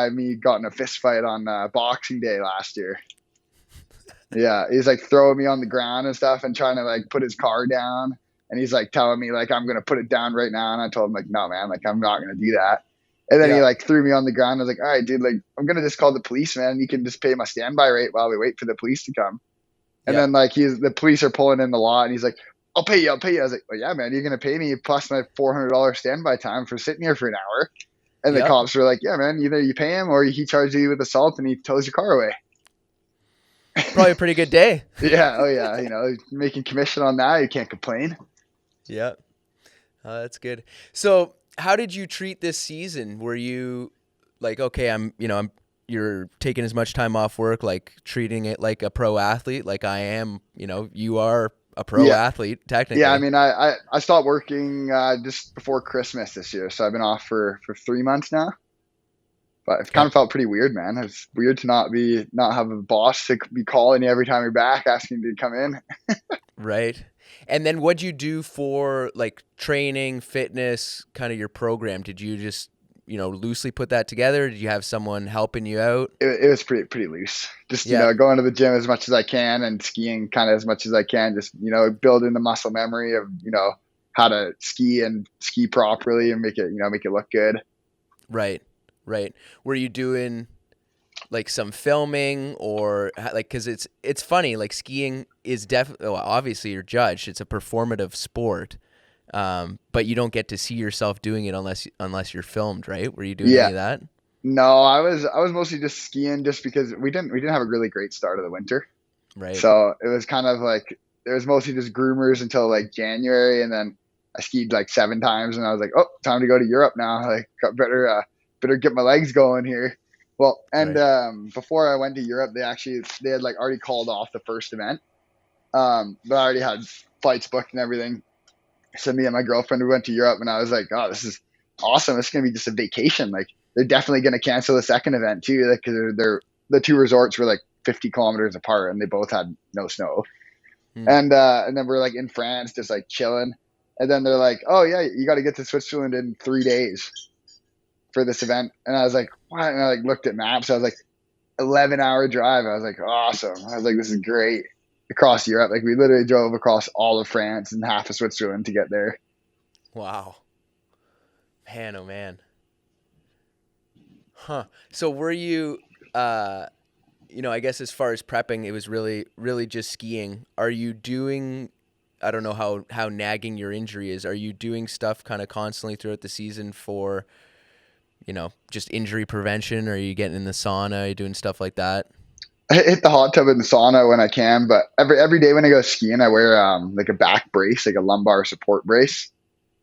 Speaker 2: me got in a fist fight on Boxing Day last year. Yeah, he's like throwing me on the ground and stuff and trying to like put his car down. And he's like telling me like I'm gonna put it down right now. And I told him like, no, man, like I'm not gonna do that. And then he
Speaker 1: Yeah.
Speaker 2: like threw me on the ground. I was like, all right, dude, like I'm gonna just call the police, man. You can just pay my standby rate while we wait for the police to come. And
Speaker 1: Yeah.
Speaker 2: then like the police are pulling in the lot, and he's like, I'll pay you. I was like, well, yeah, man, you're gonna pay me plus my $400 standby time for sitting here for an hour. And the
Speaker 1: Yep.
Speaker 2: cops were like, yeah, man, either you pay him or he charges you with assault and he tows your car away.
Speaker 1: Probably a pretty good day.
Speaker 2: Yeah, oh yeah, making commission on that, you can't complain.
Speaker 1: Yeah. That's good. So how did you treat this season? Were you like, okay, you're taking as much time off work, like treating it like a pro athlete, like I am, you are a pro
Speaker 2: Yeah,
Speaker 1: athlete, technically.
Speaker 2: yeah. I mean, I stopped working just before Christmas this year, so I've been off for 3 months now. But it kind of felt pretty weird, man. It's weird to not have a boss to be calling you every time you're back, asking you to come in.
Speaker 1: Right. And then what'd you do for like training, fitness, kind of your program? Did you just, loosely put that together? Did you have someone helping you out?
Speaker 2: It was pretty loose. Just
Speaker 1: Yeah.
Speaker 2: going to the gym as much as I can and skiing kind of as much as I can. Just building the muscle memory of how to ski and ski properly and make it look good.
Speaker 1: Right. Right. Were you doing like some filming or like, cause it's funny, like skiing is definitely, obviously you're judged. It's a performative sport. But you don't get to see yourself doing it unless you're filmed, right? Were you doing any of that?
Speaker 2: No, I was mostly just skiing just because we didn't have a really great start of the winter.
Speaker 1: Right.
Speaker 2: So it was kind of like it was mostly just groomers until like January, and then I skied like 7 times, and I was like, oh, time to go to Europe now. Like, better get my legs going here. Well, and
Speaker 1: Right.
Speaker 2: before I went to Europe, they had like already called off the first event. But I already had flights booked and everything. So me and my girlfriend, we went to Europe, and I was like, oh, this is awesome. It's gonna be just a vacation. Like they're definitely gonna cancel the second event too, like because they're the two resorts were like 50 kilometers apart, and they both had no snow.
Speaker 1: Hmm.
Speaker 2: And then we're like in France, just like chilling. And then they're like, oh yeah, you got to get to Switzerland in 3 days for this event. And I was like, what? And I like looked at maps. I was like, 11-hour drive. I was like, awesome. I was like, this is great. Across Europe, like we literally drove across all of France and half of Switzerland to get there.
Speaker 1: Wow. Man, oh man. Huh. So were you uh I guess as far as prepping, it was really just skiing. Are you doing I don't know how nagging your injury is. Are you doing stuff kind of constantly throughout the season for, just injury prevention? Or are you getting in the sauna? Are you doing stuff like that?
Speaker 2: I hit the hot tub and the sauna when I can, but every day when I go skiing, I wear like a back brace, like a lumbar support brace.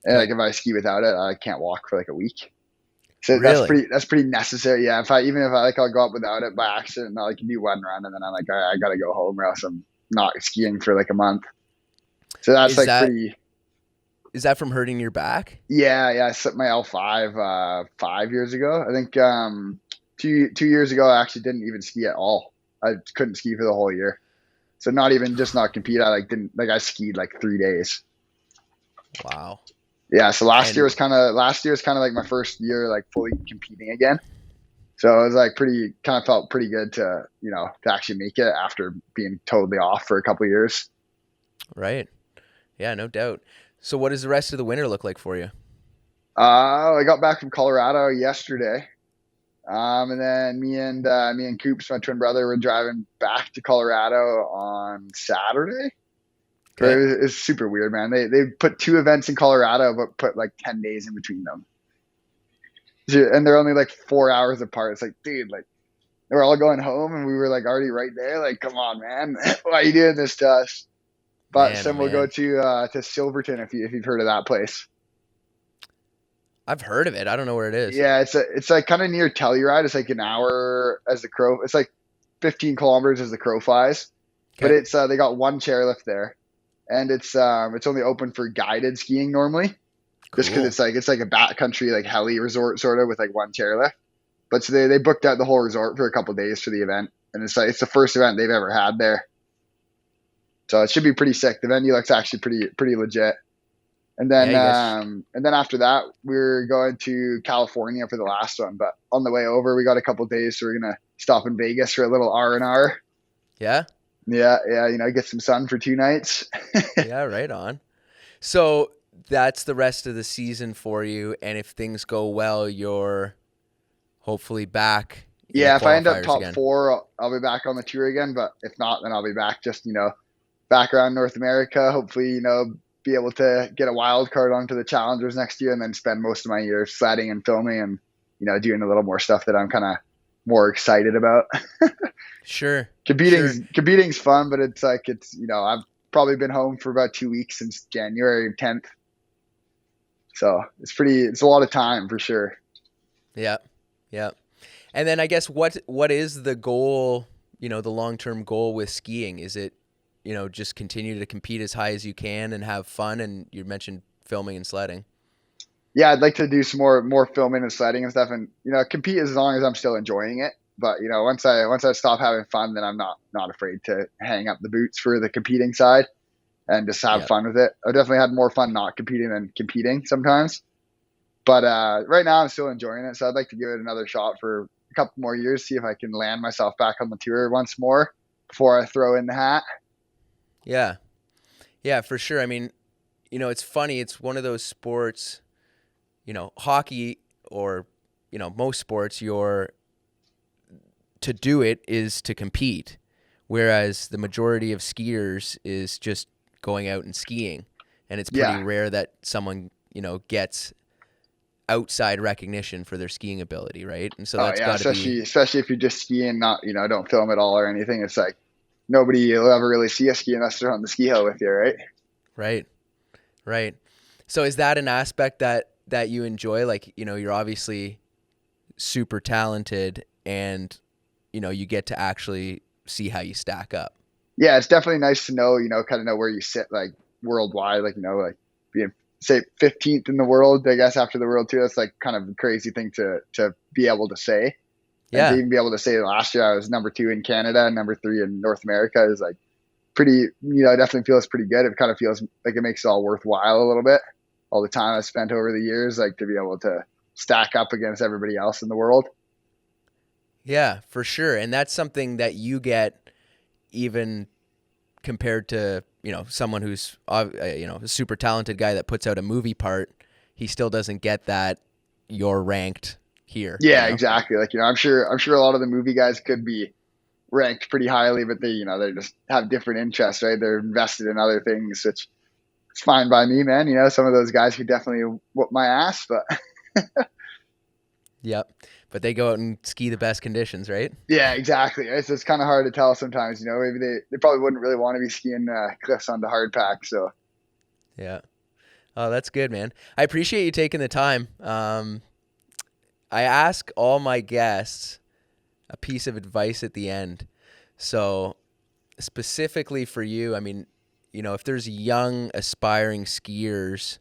Speaker 2: And
Speaker 1: Okay.
Speaker 2: like if I ski without it, I can't walk for like a week. So
Speaker 1: Really?
Speaker 2: that's pretty necessary. Yeah. Even if I like I'll go up without it by accident, I can do one run and then I'm like, all right, I gotta go home or else I'm not skiing for like a month. So that's
Speaker 1: Is
Speaker 2: like
Speaker 1: that
Speaker 2: pretty.
Speaker 1: is that from hurting your back?
Speaker 2: Yeah. I set my L5 5 years ago. I think 2 years ago I actually didn't even ski at all. I couldn't ski for the whole year. So not even just not compete. I like didn't like I skied like 3 days.
Speaker 1: Wow.
Speaker 2: Yeah. So
Speaker 1: And
Speaker 2: last year was kind of like my first year like fully competing again. So it was like pretty kind of felt pretty good to to actually make it after being totally off for a couple of years.
Speaker 1: right. Yeah, no doubt. So what does the rest of the winter look like for you?
Speaker 2: I got back from Colorado yesterday, and then me and Coops, my twin brother, were driving back to Colorado on Saturday. But
Speaker 1: Okay.
Speaker 2: it's super weird, man. They put two events in Colorado, but put like 10 days in between them, and they're only like 4 hours apart. It's like, dude, like we're all going home, and we were like already right there. Like, come on, man, why are you doing this to us? But
Speaker 1: Man, oh
Speaker 2: then we'll go
Speaker 1: man.
Speaker 2: to Silverton if you've heard of that place.
Speaker 1: I've heard of it. I don't know where it is.
Speaker 2: Yeah, it's like kind of near Telluride. It's like an hour as the crow. It's like 15 kilometers as the crow flies. But
Speaker 1: Okay.
Speaker 2: it's they got one chairlift there, and it's only open for guided skiing normally, just because
Speaker 1: Cool.
Speaker 2: it's like a backcountry like heli resort sort of with like one chairlift. But so they booked out the whole resort for a couple of days for the event, and it's like it's the first event they've ever had there. So it should be pretty sick. The venue looks actually pretty legit.
Speaker 1: Yeah, you guys.
Speaker 2: And then after that, we're going to California for the last one. But on the way over, we got a couple of days, so we're gonna stop in Vegas for a little R&R.
Speaker 1: Yeah?
Speaker 2: Yeah, get some sun for 2 nights.
Speaker 1: Yeah, right on. So that's the rest of the season for you, and if things go well, you're hopefully back in the
Speaker 2: Yeah, if I end up
Speaker 1: qualifiers
Speaker 2: top
Speaker 1: again.
Speaker 2: four, I'll be back on the tour again. But if not, then I'll be back just back around North America. Hopefully, be able to get a wild card onto the Challengers next year, and then spend most of my year sledding and filming and doing a little more stuff that I'm kind of more excited about.
Speaker 1: Sure. Sure.
Speaker 2: Competing's fun, but it's like I've probably been home for about 2 weeks since January 10th, so it's a lot of time for sure.
Speaker 1: Yeah. Yeah. And then I guess what is the goal, the long-term goal with skiing? Is it, just continue to compete as high as you can and have fun? And you mentioned filming and sledding.
Speaker 2: Yeah, I'd like to do some more filming and sledding and stuff, and compete as long as I'm still enjoying it. But once I stop having fun, then I'm not afraid to hang up the boots for the competing side and just have
Speaker 1: Yeah.
Speaker 2: fun with it. I definitely had more fun not competing than competing sometimes. But right now I'm still enjoying it, so I'd like to give it another shot for a couple more years, see if I can land myself back on the tour once more before I throw in the hat.
Speaker 1: Yeah. Yeah, for sure. I mean, it's funny. It's one of those sports, hockey or, most sports, to do it is to compete, whereas the majority of skiers is just going out and skiing. And it's pretty
Speaker 2: Yeah.
Speaker 1: rare that someone, gets outside recognition for their skiing ability, right? And so
Speaker 2: Oh
Speaker 1: that's
Speaker 2: yeah,
Speaker 1: got to be
Speaker 2: especially if you're just skiing, not don't film at all or anything. It's like nobody will ever really see a ski unless they're on the ski hill with you, right?
Speaker 1: right, right. So is that an aspect that you enjoy? Like, you're obviously super talented, and you get to actually see how you stack up.
Speaker 2: Yeah, it's definitely nice to know, kind of know where you sit like worldwide, like, like being say 15th in the world, I guess, after the World Tour. That's like kind of a crazy thing to be able to say. And to
Speaker 1: Yeah.
Speaker 2: even be able to say last year I was number 2 in Canada and number 3 in North America is like pretty, it definitely feels pretty good. It kind of feels like it makes it all worthwhile a little bit. All the time I spent over the years, like to be able to stack up against everybody else in the world.
Speaker 1: Yeah, for sure. And that's something that you get even compared to, someone who's, a super talented guy that puts out a movie part. He still doesn't get that you're ranked here.
Speaker 2: Yeah, exactly. Like, I'm sure a lot of the movie guys could be ranked pretty highly, but they just have different interests, right? They're invested in other things, which it's fine by me, man. Some of those guys could definitely whoop my ass, but
Speaker 1: Yep. But they go out and ski the best conditions, right?
Speaker 2: yeah, exactly. It's kind of hard to tell sometimes, maybe they probably wouldn't really want to be skiing cliffs on the hard pack. So
Speaker 1: Yeah. Oh, that's good, man. I appreciate you taking the time. I ask all my guests a piece of advice at the end. So specifically for you, I mean, if there's young aspiring skiers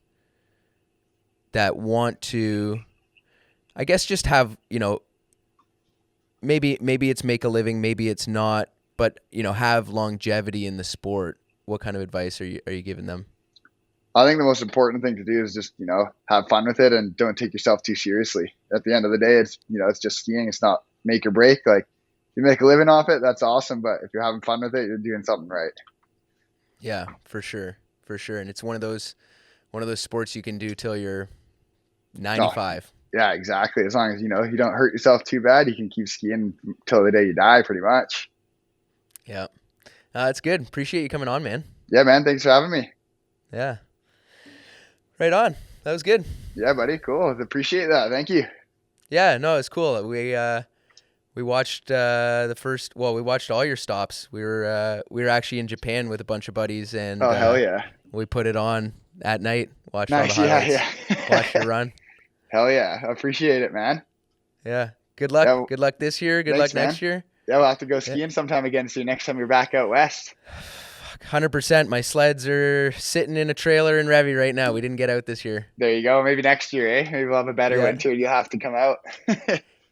Speaker 1: that want to, I guess, just have, maybe it's make a living, maybe it's not, but have longevity in the sport, what kind of advice are you giving them?
Speaker 2: I think the most important thing to do is just, have fun with it and don't take yourself too seriously. At the end of the day, it's just skiing. It's not make or break. Like, if you make a living off it, that's awesome. But if you're having fun with it, you're doing something right.
Speaker 1: Yeah, for sure. For sure. And it's one of those sports you can do till you're
Speaker 2: Oh,
Speaker 1: 95.
Speaker 2: yeah, exactly. As long as, you don't hurt yourself too bad, you can keep skiing until the day you die, pretty much.
Speaker 1: Yeah. That's good. Appreciate you coming on, man.
Speaker 2: Yeah, man. Thanks for having me.
Speaker 1: Yeah. Right on. That was good.
Speaker 2: Yeah, buddy. Cool. Appreciate that. Thank you.
Speaker 1: Yeah, no, it's cool. We watched we watched all your stops. We were actually in Japan with a bunch of buddies, and
Speaker 2: Oh, hell yeah.
Speaker 1: we put it on at night, watched all the
Speaker 2: Nice. Yeah,
Speaker 1: highlights,
Speaker 2: yeah.
Speaker 1: watched your run.
Speaker 2: Hell yeah. I appreciate it, man.
Speaker 1: Yeah. Good luck.
Speaker 2: Yeah,
Speaker 1: Good luck this year. Good
Speaker 2: thanks,
Speaker 1: luck
Speaker 2: man.
Speaker 1: next year.
Speaker 2: Yeah, we'll have to go
Speaker 1: Yeah.
Speaker 2: skiing sometime again soon next time you're back out west.
Speaker 1: 100%. My sleds are sitting in a trailer in Revy right now. We didn't get out this year.
Speaker 2: There you go. Maybe next year, eh? Maybe we'll have a better
Speaker 1: Yeah.
Speaker 2: winter and you'll have to come out.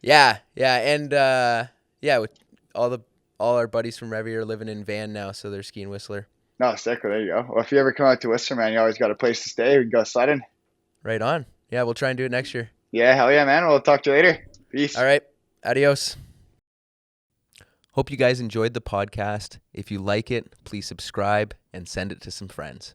Speaker 1: Yeah, and with all our buddies from Revy are living in Van now, so they're skiing Whistler.
Speaker 2: No, sick. Well, there you go. Well, if you ever come out to Whistler, man, you always got a place to stay. We can go sledding.
Speaker 1: Right on. Yeah, we'll try and do it next year.
Speaker 2: Yeah, hell yeah, man. We'll talk to you later. Peace.
Speaker 1: All right. Adios. Hope you guys enjoyed the podcast. If you like it, please subscribe and send it to some friends.